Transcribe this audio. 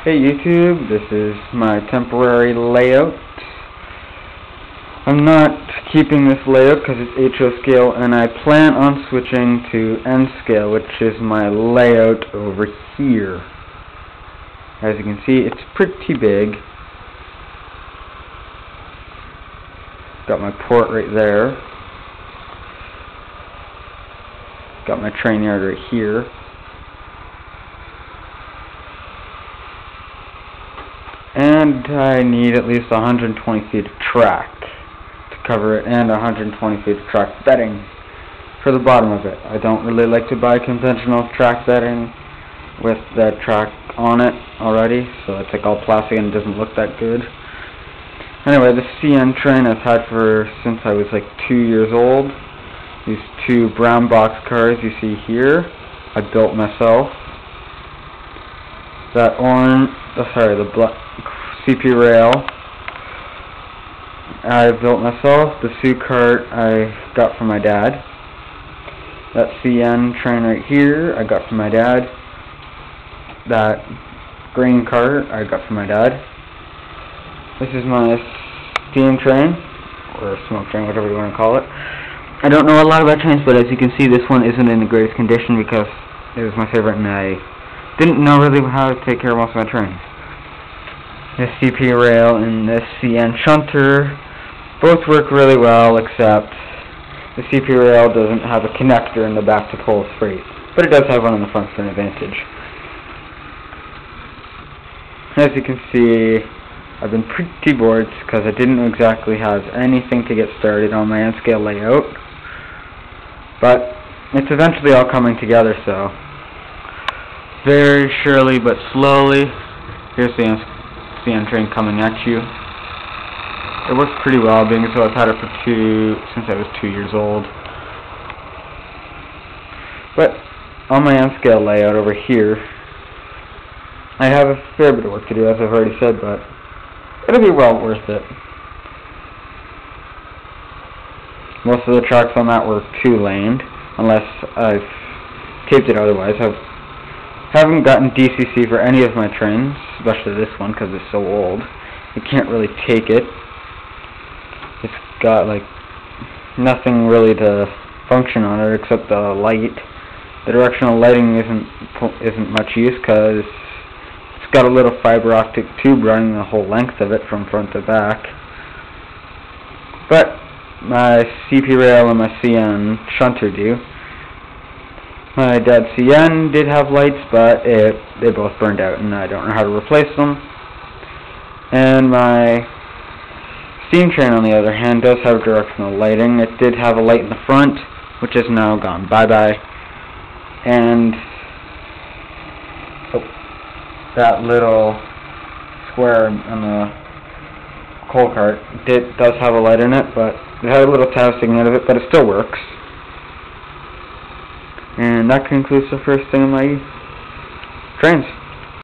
Hey YouTube, this is my temporary layout. I'm not keeping this layout because it's HO scale, and I plan on switching to N scale, which is my layout over here. As you can see, it's pretty big. Got my port right there. Got my train yard right here. And I need at least 120 feet of track to cover it, and 120 feet of track bedding for the bottom of it. I don't really like to buy conventional track bedding with the track on it already, so it's like all plastic and it doesn't look that good. Anyway, the CN train I've had since I was like 2 years old. These two brown box cars you see here, I built myself. That the black CP rail I built myself. The Sioux cart I got from my dad. That CN train right here I got from my dad. That green cart I got from my dad. This is my steam train, or smoke train, whatever you want to call it. I don't know a lot about trains, but as you can see, this one isn't in the greatest condition because it was my favorite and I didn't know really how to take care of most of my trains. This CP rail and this CN shunter both work really well, except the CP rail doesn't have a connector in the back to pull freight, but it does have one in the front for an advantage. As you can see, I've been pretty bored because I didn't exactly have anything to get started on my N-scale layout, but it's eventually all coming together, so very surely but slowly. Here's the CN train coming at you. It works pretty well, being so I've had it since I was 2 years old. But on my N-scale layout over here, I have a fair bit of work to do, as I've already said, but it'll be well worth it. Most of the tracks on that were 2-laned, unless I've taped it otherwise. Haven't gotten DCC for any of my trains, especially this one because it's so old. You can't really take it. It's got like nothing really to function on it except the light. The directional lighting isn't much use because it's got a little fiber optic tube running the whole length of it from front to back. But my CP rail and my CN shunter do. My dad's CN did have lights, but they both burned out, and I don't know how to replace them. And my steam train, on the other hand, does have directional lighting. It did have a light in the front, which is now gone. Bye-bye. And that little square on the coal cart does have a light in it, but it had a little tab sticking out of it, but it still works. And that concludes the first thing of my trains.